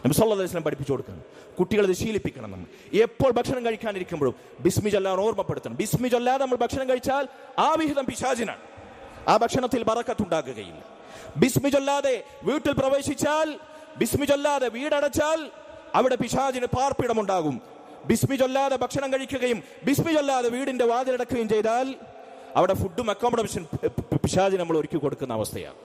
നബി സല്ലല്ലാഹു അലൈഹി വസല്ലം പഠിപ്പിച്ചു കൊടുക്കണം. കുട്ടികളത് ശീലിപ്പിക്കണം. നമ്മൾ എപ്പോൾ ഭക്ഷണം കഴിക്കാനിരിക്കുമ്പോഴും ബിസ്മി ചൊല്ലാൻ ഓർമ്മപ്പെടുത്തണം. ബിസ്മി ചൊല്ലാതെ നമ്മൾ ഭക്ഷണം കഴിച്ചാൽ ആ വിഹിതം പിശാചിനാണ്, ആ ഭക്ഷണത്തിൽ ബറക്കത്തുണ്ടാകുകയില്ല. ബിസ്മി ചൊല്ലാതെ വീട്ടിൽ പ്രവേശിച്ചാൽ, ബിസ്മി ചൊല്ലാതെ വീടടച്ചാൽ അവിടെ പിശാചിന് പാർപ്പിടമുണ്ടാകും. ബിസ്മി ചൊല്ലാതെ ഭക്ഷണം കഴിക്കുകയും ബിസ്മി ചൊല്ലാതെ വീടിന്റെ വാതിലടക്കുകയും ചെയ്താൽ അവിടെ ഫുഡും അക്കോമഡേഷൻ പിശാചിന് നമ്മൾ ഒരുക്കി കൊടുക്കുന്ന അവസ്ഥയാണ്.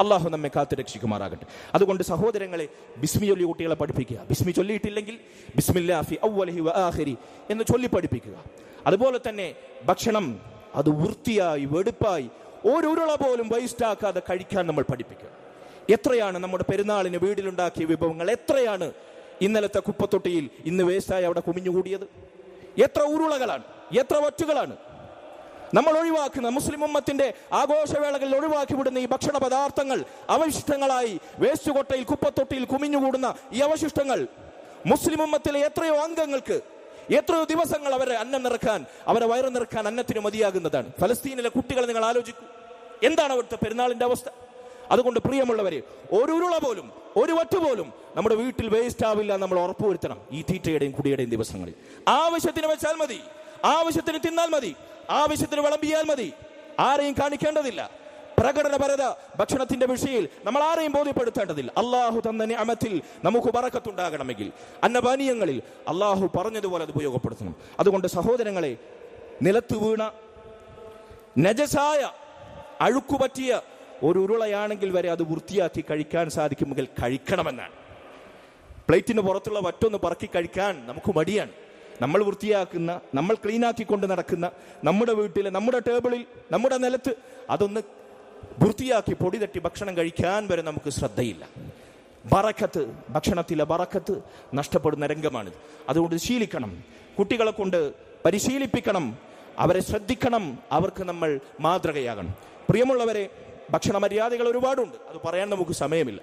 അള്ളാഹു നമ്മെ കാത്തു രക്ഷിക്കുമാറാകട്ടെ. അതുകൊണ്ട് സഹോദരങ്ങളെ, ബിസ്മി ചൊല്ലി കുട്ടികളെ പഠിപ്പിക്കുക. ബിസ്മി ചൊല്ലിയിട്ടില്ലെങ്കിൽ ബിസ്മില്ലാഹി ഫി അവ്വലിഹി വ ആഖിരി എന്ന് ചൊല്ലി പഠിപ്പിക്കുക. അതുപോലെ തന്നെ ഭക്ഷണം അത് വൃത്തിയായി വെടുപ്പായി ഒരു ഉരുള പോലും വേസ്റ്റ് ആക്കാതെ കഴിക്കാൻ നമ്മൾ പഠിപ്പിക്കുക. എത്രയാണ് നമ്മുടെ പെരുന്നാളിന് വീട്ടിലുണ്ടാക്കിയ വിഭവങ്ങൾ, എത്രയാണ് ഇന്നലത്തെ കുപ്പത്തൊട്ടിയിൽ ഇന്ന് വേസ്റ്റായി അവിടെ കുമിഞ്ഞുകൂടിയത്? എത്ര ഉരുളകളാണ്, എത്ര വറ്റുകളാണ് നമ്മൾ ഒഴിവാക്കുന്ന, മുസ്ലിം ഉമ്മത്തിന്റെ ആഘോഷവേളകളിൽ ഒഴിവാക്കി വിടുന്ന ഈ ഭക്ഷണ പദാർത്ഥങ്ങൾ, അവശിഷ്ടങ്ങളായി വേസ്റ്റ് കൊട്ടയിൽ കുപ്പത്തൊട്ടിയിൽ കുമിഞ്ഞുകൂടുന്ന ഈ അവശിഷ്ടങ്ങൾ മുസ്ലിം ഉമ്മത്തിലെ എത്രയോ അംഗങ്ങൾക്ക് എത്രയോ ദിവസങ്ങൾ അവരെ അന്നം നിറക്കാൻ, അവരെ വയറ് നിറക്കാൻ അന്നത്തിന് മതിയാകുന്നതാണ്. ഫലസ്തീനിലെ കുട്ടികളെ നിങ്ങൾ ആലോചിക്കൂ, എന്താണ് അവിടുത്തെ പെരുന്നാളിന്റെ അവസ്ഥ? അതുകൊണ്ട് പ്രിയമുള്ളവരെ, ഒരു ഉരുള പോലും, ഒരു വറ്റ് പോലും നമ്മുടെ വീട്ടിൽ വേസ്റ്റ് ആവില്ല നമ്മൾ ഉറപ്പുവരുത്തണം. ഈ തീറ്റയുടെയും കുടിയുടെയും ദിവസങ്ങളിൽ ആവശ്യത്തിന് വെച്ചാൽ മതി, ആവശ്യത്തിന് തിന്നാൽ മതി, ആവശ്യത്തിന് വിളമ്പിയാൽ മതി. ആരെയും കാണിക്കേണ്ടതില്ല. പ്രകടനപരത ഭക്ഷണത്തിന്റെ വിഷയത്തിൽ നമ്മൾ ആരെയും ബോധ്യപ്പെടുത്തേണ്ടതില്ല. അള്ളാഹു തന്ന നിഅമത്തിൽ നമുക്ക് ബറക്കത്തുണ്ടാകണമെങ്കിൽ അന്നപാനീയങ്ങളിൽ അള്ളാഹു പറഞ്ഞതുപോലെ അത് ഉപയോഗപ്പെടുത്തണം. അതുകൊണ്ട് സഹോദരങ്ങളെ, നിലത്ത് വീണ നജസായ അഴുക്കുപറ്റിയ ഒരു ഉരുളയാണെങ്കിൽ വരെ അത് വൃത്തിയാക്കി കഴിക്കാൻ സാധിക്കുമെങ്കിൽ കഴിക്കണമെന്നാണ്. പ്ലേറ്റിന് പുറത്തുള്ള വറ്റൊന്ന് പറക്കി കഴിക്കാൻ നമുക്ക് മടിയാണ്. നമ്മൾ വൃത്തിയാക്കുന്ന, നമ്മൾ ക്ലീനാക്കിക്കൊണ്ട് നടക്കുന്ന നമ്മുടെ വീട്ടിൽ, നമ്മുടെ ടേബിളിൽ, നമ്മുടെ നിലത്ത് അതൊന്ന് വൃത്തിയാക്കി പൊടി തട്ടി ഭക്ഷണം കഴിക്കാൻ വരെ നമുക്ക് ശ്രദ്ധയില്ല. ബറക്കത്ത്, ഭക്ഷണത്തിലെ ബറക്കത്ത് നഷ്ടപ്പെടുന്ന രംഗമാണിത്. അതുകൊണ്ട് ശീലിക്കണം, കുട്ടികളെ കൊണ്ട് പരിശീലിപ്പിക്കണം, അവരെ ശ്രദ്ധിക്കണം, അവർക്ക് നമ്മൾ മാതൃകയാകണം. പ്രിയമുള്ളവരെ, ഭക്ഷണ മര്യാദകൾ ഒരുപാടുണ്ട്, അത് പറയാൻ നമുക്ക് സമയമില്ല.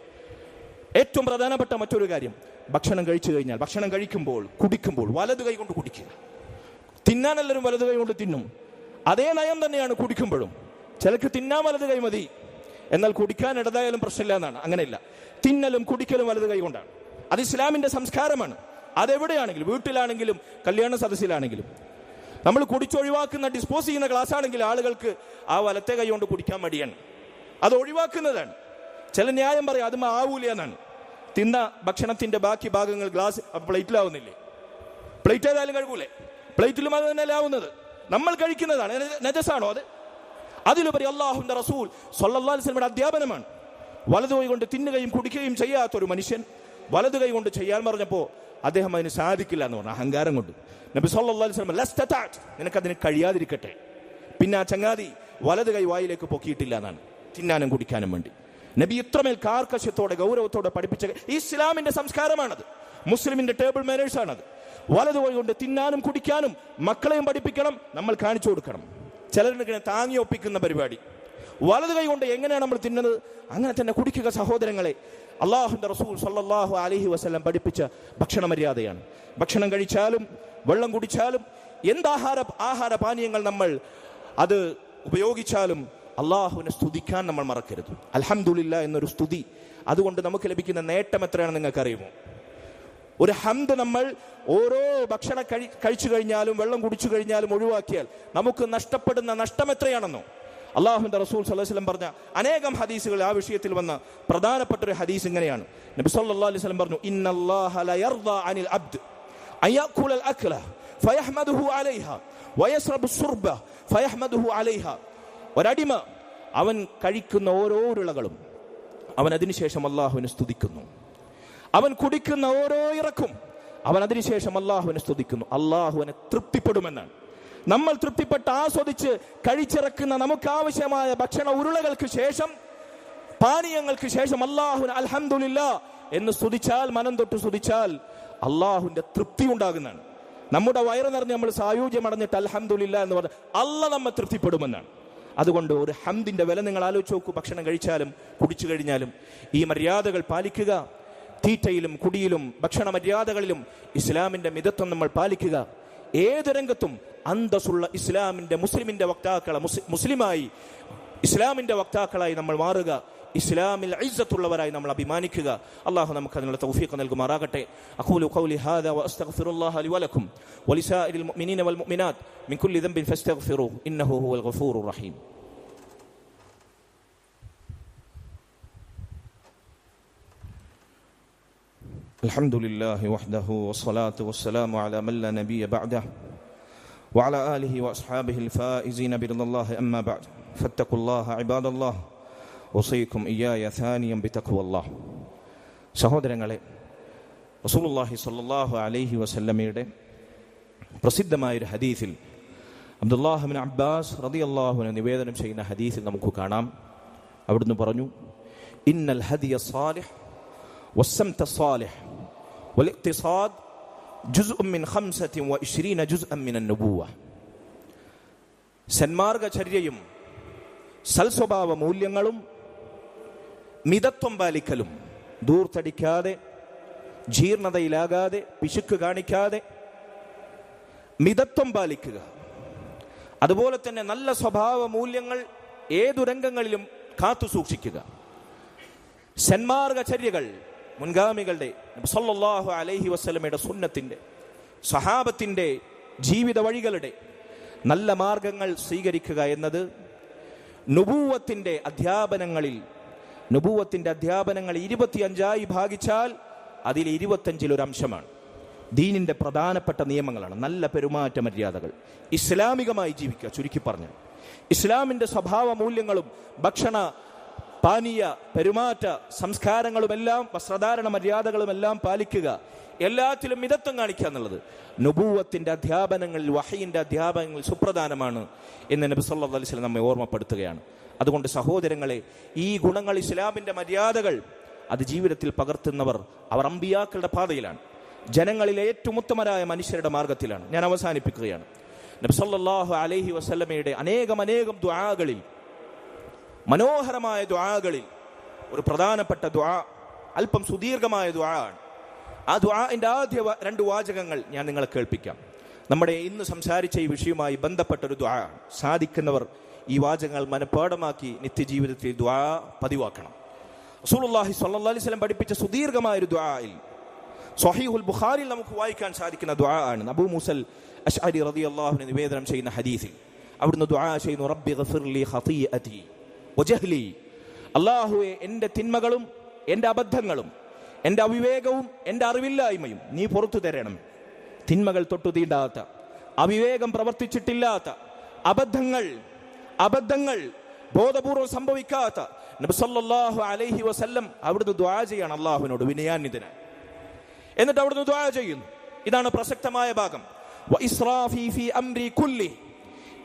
ഏറ്റവും പ്രധാനപ്പെട്ട മറ്റൊരു കാര്യം, ഭക്ഷണം കഴിച്ചു കഴിഞ്ഞാൽ, ഭക്ഷണം കഴിക്കുമ്പോൾ, കുടിക്കുമ്പോൾ വലതു കൈ കൊണ്ട് കുടിക്കുക. തിന്നാൻ എല്ലാവരും വലതു കൈ കൊണ്ട് തിന്നും, അതേ നയം തന്നെയാണ് കുടിക്കുമ്പോഴും. ചിലക്ക് തിന്നാൻ വലതു കൈ മതി, എന്നാൽ കുടിക്കാൻ ഇടതായാലും പ്രശ്നമില്ല എന്നാണ്. അങ്ങനെയില്ല, തിന്നലും കുടിക്കലും വലതു കൈ കൊണ്ടാണ്. അത് ഇസ്ലാമിന്റെ സംസ്കാരമാണ്. അതെവിടെയാണെങ്കിലും, വീട്ടിലാണെങ്കിലും കല്യാണ സദസ്സിലാണെങ്കിലും, നമ്മൾ കുടിച്ചൊഴിവാക്കുന്ന, ഡിസ്പോസ് ചെയ്യുന്ന ഗ്ലാസ് ആണെങ്കിൽ ആളുകൾക്ക് ആ വലത്തെ കൈ കൊണ്ട് കുടിക്കാൻ മടിയാണ്, അത് ഒഴിവാക്കുന്നതാണ്. ചില ന്യായം പറയാം, അത് ആവൂല എന്നാണ്. തിന്ന ഭക്ഷണത്തിന്റെ ബാക്കി ഭാഗങ്ങൾ ഗ്ലാസ് പ്ലേറ്റിലാവുന്നില്ലേ? പ്ലേറ്റ് ഏതായാലും കഴുകൂലേ? പ്ലേറ്റിലും അത് തന്നെയല്ലേ ആവുന്നത്? നമ്മൾ കഴിക്കുന്നതാണ്, നജസാണോ അത്? അതിലുപരി അല്ലാഹുവിന്റെ റസൂൽ സ്വല്ലല്ലാഹു അലൈഹി വസല്ലമയുടെ അധ്യാപനമാണ്. വലതു കൈ കൊണ്ട് തിന്നുകയും കുടിക്കുകയും ചെയ്യാത്തൊരു മനുഷ്യൻ വലതു കൈ കൊണ്ട് ചെയ്യാൻ പറഞ്ഞപ്പോൾ അദ്ദേഹം അതിന് സാധിക്കില്ല എന്ന് പറഞ്ഞു, അഹങ്കാരം കൊണ്ട്. നബി സ്വല്ലല്ലാഹു അലൈഹി വസല്ലം ലസ്തതഅത്, നിനക്കതിന് കഴിയാതിരിക്കട്ടെ. പിന്നെ ആ ചങ്ങാതി വലതു കൈ വായിലേക്ക് പൊക്കിയിട്ടില്ല എന്നാണ്, തിന്നാനും കുടിക്കാനും വേണ്ടി. നബി ഇത്രമേൽ കാർക്കശ്യത്തോടെ ഗൗരവത്തോടെ പഠിപ്പിച്ച ഇസ്ലാമിന്റെ സംസ്കാരമാണത്, മുസ്ലിമിന്റെ ടേബിൾ മാനേഴ്സ് ആണത്. വലതു കൈ കൊണ്ട് തിന്നാനും കുടിക്കാനും മക്കളെയും പഠിപ്പിക്കണം, നമ്മൾ കാണിച്ചു കൊടുക്കണം. ചിലരിങ്ങനെ താങ്ങി ഒപ്പിക്കുന്ന പരിപാടി. വലതു കൈ കൊണ്ട് എങ്ങനെയാണ് നമ്മൾ തിന്നുന്നത്, അങ്ങനെ തന്നെ കുടിക്കുക സഹോദരങ്ങളെ. അല്ലാഹുവിന്റെ റസൂൽ സ്വല്ലല്ലാഹു അലൈഹി വസല്ലം പഠിപ്പിച്ച ഭക്ഷണ മര്യാദയാണ്. ഭക്ഷണം കഴിച്ചാലും വെള്ളം കുടിച്ചാലും എന്ത് ആഹാര പാനീയങ്ങൾ നമ്മൾ അത് ഉപയോഗിച്ചാലും അള്ളാഹുവിനെ സ്തുതിക്കാൻ നമ്മൾ മറക്കരുത്. അൽഹംദുലില്ലാ എന്നൊരു സ്തുതി, അതുകൊണ്ട് നമുക്ക് ലഭിക്കുന്ന നേട്ടം എത്രയാണെന്ന് നിങ്ങൾക്ക് അറിയുമോ? ഒരു ഹംദ് നമ്മൾ ഓരോ ഭക്ഷണം കഴിച്ചു കഴിഞ്ഞാലും വെള്ളം കുടിച്ചു കഴിഞ്ഞാലും ഒഴിവാക്കിയാൽ നമുക്ക് നഷ്ടപ്പെടുന്ന നഷ്ടം എത്രയാണെന്നോ? അല്ലാഹുവിന്റെ റസൂൽ സ്വല്ലല്ലാഹു അലൈഹി വസല്ലം പറഞ്ഞ അനേകം ഹദീസുകൾ ആ വിഷയത്തിൽ വന്ന പ്രധാനപ്പെട്ട ഒരു ഹദീസ് ഇങ്ങനെയാണ്. നബി സ്വല്ലല്ലാഹു അലൈഹി വസല്ലം പറഞ്ഞു, ഇന്നല്ലാഹ ലയർദ അനിൽ അബ്ദ് അയഅകുലൽ അക്ല ഫയഹ്മദുഹു അലൈഹ വയശ്റബു ശുർബ ഫയഹ്മദുഹു അലൈഹ. ഒരടിമ അവൻ കഴിക്കുന്ന ഓരോ ഉരുളകളും അവൻ അതിനുശേഷം അല്ലാഹുവിനെ സ്തുതിക്കുന്നു. അവൻ കുടിക്കുന്ന ഓരോ ഇറക്കും അവൻ അതിനുശേഷം അല്ലാഹുവിനെ സ്തുതിക്കുന്നു. അല്ലാഹുവിനെ തൃപ്തിപ്പെടുമെന്നാണ്. നമ്മൾ തൃപ്തിപ്പെട്ട് ആസ്വദിച്ച് കഴിച്ചിറക്കുന്ന നമുക്ക് ആവശ്യമായ ഭക്ഷണ ഉരുളകൾക്ക് ശേഷം, പാനീയങ്ങൾക്ക് ശേഷം അല്ലാഹുവിനെ അൽഹംദുലില്ലാ എന്ന് സ്തുതിച്ചാൽ, മനം തൊട്ട് സ്തുതിച്ചാൽ അല്ലാഹുവിന്റെ തൃപ്തി ഉണ്ടാകുന്നതാണ്. നമ്മുടെ വയറ് നിറഞ്ഞ് നമ്മൾ സായുജ്യം അടഞ്ഞിട്ട് അൽഹംദുലില്ലാ എന്ന് പറഞ്ഞാൽ അല്ലാഹ് നമ്മെ തൃപ്തിപ്പെടുമെന്നാണ്. അതുകൊണ്ട് ഒരു ഹംദിന്റെ വില നിങ്ങൾ ആലോചിച്ച് നോക്കൂ. ഭക്ഷണം കഴിച്ചാലും കുടിച്ചു കഴിഞ്ഞാലും ഈ മര്യാദകൾ പാലിക്കുക. തീറ്റയിലും കുടിയിലും ഭക്ഷണ മര്യാദകളിലും ഇസ്ലാമിന്റെ മിതത്വം നമ്മൾ പാലിക്കുക. ഏത് രംഗത്തും അന്തസ്സുള്ള ഇസ്ലാമിന്റെ മുസ്ലിമായി ഇസ്ലാമിന്റെ വക്താക്കളായി നമ്മൾ മാറുക. ഇസ്ലാമിൽ ഇസ്സത്തുള്ളവരായി നമ്മൾ അഭിമാനിക്കുക. അല്ലാഹു നമുക്ക് അതിനുള്ള തൗഫീഖ് നൽകുമാറാകട്ടെ. അഖൂലു ഖൗലി ഹാദാ വഅസ്തഗ്ഫിറുല്ലാഹ ലി വലക്കും വലിസാഇരിൽ മുഅ്മിനീന വൽ മുഅ്മിനാത്ത് മിൻ കുല്ലി ദംബിൻ ഫസ്തഗ്ഫിറൂഹു ഇന്നഹു ഹുവൽ ഗഫൂറുർ റഹീം. الحمدلله وحده والصلاة والسلام على من لا نبي بعده وعلى آله وأصحابه الفائزين برضا الله أما بعد فاتقوا الله عباد الله وصيكم إياي ثانيا بتقوى الله. സഹോദരങ്ങളെ, റസൂലുള്ളാഹി സ്വല്ലല്ലാഹു അലൈഹി വസല്ലമയുടെ പ്രസിദ്ധമായൊരു ഹദീസിൽ അബ്ദുല്ലാഹ് ഇബ്നു അബ്ബാസ് റളിയല്ലാഹു അൻഹു നിവേദനം ചെയ്യുന്ന ഹദീസിൽ നമുക്ക് കാണാം, അവിടുന്ന് പറഞ്ഞു, ഇന്നൽ ഹദിയ സാലിഹ് വസ്സംത സാലിഹ് വൽഇഖ്തിസാദ് ജുസ്ഉൻ മിൻ 25 ജുസ്അൻ മിനൻ നുബുവ. സന്മാർഗചര്യയും സൽസ്വഭാവ മൂല്യങ്ങളും മിതത്വം പാലിക്കലും, ദൂർത്തടിക്കാതെ, ജീർണതയിലാകാതെ, പിശുക്ക് കാണിക്കാതെ മിതത്വം പാലിക്കുക. അതുപോലെ തന്നെ നല്ല സ്വഭാവ മൂല്യങ്ങൾ ഏതു രംഗങ്ങളിലും കാത്തു സൂക്ഷിക്കുക. സന്മാർഗചര്യകൾ, മുൻഗാമികളുടെ സല്ലല്ലാഹു അലൈഹി വസല്ലമയുടെ സുന്നത്തിന്റെ, സഹാബത്തിന്റെ ജീവിത വഴികളുടെ നല്ല മാർഗങ്ങൾ സ്വീകരിക്കുക എന്നത് നുബൂവത്തിന്റെ അധ്യാപനങ്ങൾ 25 ഭാഗിച്ചാൽ അതിൽ 25 ഒരു അംശമാണ്. ദീനിന്റെ പ്രധാനപ്പെട്ട നിയമങ്ങളാണ് നല്ല പെരുമാറ്റ മര്യാദകൾ. ഇസ്ലാമികമായി ജീവിക്കുക. ചുരുക്കി പറഞ്ഞാൽ ഇസ്ലാമിന്റെ സ്വഭാവ മൂല്യങ്ങളും ഭക്ഷണ പാനീയ പെരുമാറ്റ സംസ്കാരങ്ങളുമെല്ലാം, വസ്ത്രധാരണ മര്യാദകളുമെല്ലാം പാലിക്കുക. എല്ലാത്തിലും മിതത്വം കാണിക്കുക എന്നുള്ളത് നുബൂവത്തിന്റെ അധ്യാപനങ്ങളിൽ, വഹയിന്റെ അധ്യാപനങ്ങളിൽ സുപ്രധാനമാണ് എന്ന് നബി സല്ലല്ലാഹു അലൈഹി വസല്ലം നമ്മെ ഓർമ്മപ്പെടുത്തുകയാണ്. അതുകൊണ്ട് സഹോദരങ്ങളെ, ഈ ഗുണങ്ങൾ, ഇസ്ലാമിന്റെ മര്യാദകൾ അത് ജീവിതത്തിൽ പകർത്തുന്നവർ അവർ അമ്പിയാക്കളുടെ പാതയിലാണ്, ജനങ്ങളിലെ ഏറ്റവും ഉത്തമരായ മനുഷ്യരുടെ മാർഗത്തിലാണ്. ഞാൻ അവസാനിപ്പിക്കുകയാണ്. നബി സല്ലല്ലാഹു അലൈഹി വസല്ലമയുടെ അനേകം ദുആകളിൽ, മനോഹരമായ ദുആകളിൽ ഒരു പ്രധാനപ്പെട്ട ദുആ, അല്പം സുദീർഘമായ ദുആ ആണ്. ആ ദുആഇന്റെ ആദ്യ 2 വാചകങ്ങൾ ഞാൻ നിങ്ങളെ കേൾപ്പിക്കാം. നമ്മുടെ ഇന്ന് സംസാരിച്ച ഈ വിഷയവുമായി ബന്ധപ്പെട്ടൊരു ദുആ. സാധിക്കുന്നവർ ഈ വാചകങ്ങൾ മനഃപാഠമാക്കി നിത്യജീവിതത്തിൽ ദുആ പതിവാക്കണം. റസൂലുള്ളാഹി സ്വല്ലല്ലാഹു അലൈഹി വസല്ലം പഠിപ്പിച്ച സുദീർഘമായൊരു ദുആയിൽ സ്വഹീഹുൽ ബുഖാരിയിൽ നമുക്ക് വായിക്കാൻ സാധിക്കുന്ന ദുആ ആണ്. അബൂ മൂസൽ അശ്അരി റളിയല്ലാഹു അൻഹു നിവേദനം ചെയ്യുന്ന ഹദീസിൽ അവിടുന്ന് ദുആ ചെയ്യുന്നു, റബ്ബി ഗഫിർലി ഖതീഅതി വജഹ്ലി. അല്ലാഹുവേ, എൻ്റെ തിന്മകളും എൻ്റെ അബദ്ധങ്ങളും എൻ്റെ അവിവേകവും എൻ്റെ അറിവില്ലായ്മയും നീ പുറത്തു തരണം. തിന്മകൾ തൊട്ടു തീണ്ടാത്ത, അവിവേകം പ്രവർത്തിച്ചിട്ടില്ലാത്ത, അബദ്ധങ്ങൾ ബോധപൂർവം സംഭവിക്കാത്ത നബി സല്ലല്ലാഹു അലൈഹി വസല്ലം അവിടുന്ന് ദുആ ചെയ്യാണ് അല്ലാഹുവിനോട് വിനയാന്വിതനായി. എന്നിട്ട് അവിടുന്ന് ദുആ ചെയ്യുന്നു. ഇതാണ് പ്രസക്തമായ ഭാഗം. വ ഇസ്റാഫി ഫീ അംരി കുല്ലി.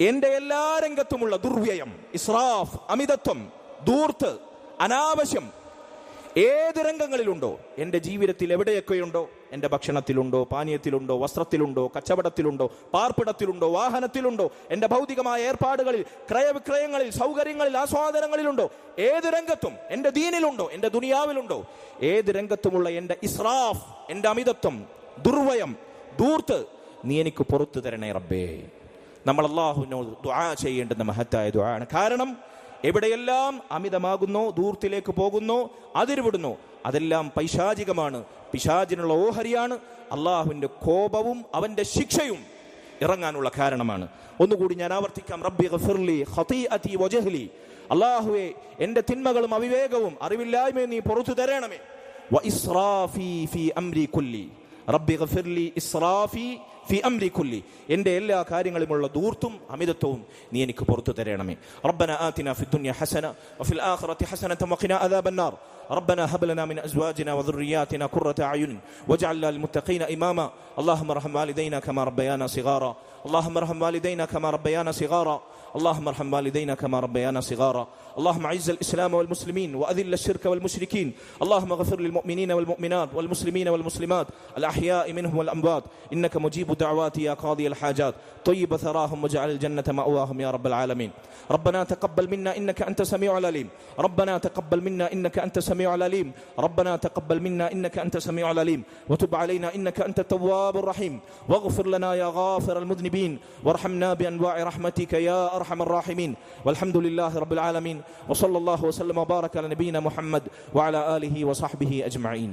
എൻ്റെ എല്ലാ രംഗത്തുമുള്ള ദുർവ്യയം, ഇസ്രാഫ്, അമിതത്വം, ധൂർത്ത്, അനാവശ്യം ഏത് രംഗങ്ങളിലുണ്ടോ, എൻ്റെ ജീവിതത്തിൽ എവിടെയൊക്കെയുണ്ടോ, എൻ്റെ ഭക്ഷണത്തിലുണ്ടോ, പാനീയത്തിലുണ്ടോ, വസ്ത്രത്തിലുണ്ടോ, കച്ചവടത്തിലുണ്ടോ, പാർപ്പിടത്തിലുണ്ടോ, വാഹനത്തിലുണ്ടോ, എൻ്റെ ഭൗതികമായ ഏർപ്പാടുകളിൽ, ക്രയവിക്രയങ്ങളിൽ, സൗകര്യങ്ങളിൽ, ആസ്വാദനങ്ങളിലുണ്ടോ, ഏത് രംഗത്തും, എൻ്റെ ദീനിലുണ്ടോ, എൻ്റെ ദുനിയാവിലുണ്ടോ, ഏത് രംഗത്തുമുള്ള എൻ്റെ ഇസ്രാഫ്, എൻ്റെ അമിതത്വം, ദുർവ്യയം, ധൂർത്ത് നീ എനിക്ക് പുറത്തു തരണേ റബ്ബേ. നമ്മൾ അല്ലാഹുവിനോട് ദുആ ചെയ്യേണ്ടുന്ന മഹത്തായ ദുആ ആണ്. കാരണം എവിടെയെല്ലാം അമിതമാകുന്നോ, ദൂർത്തിലേക്ക് പോകുന്നോ, അതിരുവിടുന്നോ, അതെല്ലാം പൈശാചികമാണ്, പിശാചിനുള്ള ഓഹരിയാണ്. അള്ളാഹുവിന്റെ കോപവും അവന്റെ ശിക്ഷയും ഇറങ്ങാനുള്ള കാരണമാണ്. ഒന്നുകൂടി ഞാൻ ആവർത്തിക്കാം. റബ്ബി ഗഫിർലി ഖതീഅതി വജഹ്ലി. അല്ലാഹുവേ, എൻ്റെ തിന്മകളും അവിവേകവും അറിവില്ലായ്മയും നീ പുറത്തു തരണമേ. വ ഇസ്റാഫി ഫീ അംരി കുല്ലി. റബ്ബി ഗഫിർലി ഇസ്റാഫി ഫി അംരി കുല്ലി. എൻ്റെ എല്ലാ കാര്യങ്ങളുമുള്ള ധൂർത്തും അമിതത്വവും നീ എനിക്ക് പുറത്തു തരണമേ. റബ്ബന ആതിനാ ഫിദ്ദുനിയ ഹസന വഫിൽ ആഖിറതി ഹസനത വഖിനാ അദാബന്നാർ. ربنا هب لنا من ازواجنا وذرياتنا قرة اعين واجعلنا للمتقين اماما. اللهم ارحم والدينا كما ربيانا صغارا. اللهم ارحم والدينا كما ربيانا صغارا. اللهم ارحم والدينا كما ربيانا صغارا. اللهم اعز الاسلام والمسلمين واذل الشرك والمشركين. اللهم اغفر للمؤمنين والمؤمنات والمسلمين والمسلمات الاحياء منهم والاموات انك مجيب دعوات يا قاضي الحاجات. طيب ثراهم واجعل الجنة مأواهم يا رب العالمين. ربنا تقبل منا انك انت السميع العليم. ربنا تقبل منا انك انت السميع العليم. ربنا تقبل منا انك انت السميع العليم وتب علينا انك انت التواب الرحيم. واغفر لنا يا غافر المذنبين وارحمنا بانواع رحمتك يا ارحم الراحمين. والحمد لله رب العالمين وصلى الله وسلم وبارك على نبينا محمد وعلى اله وصحبه اجمعين.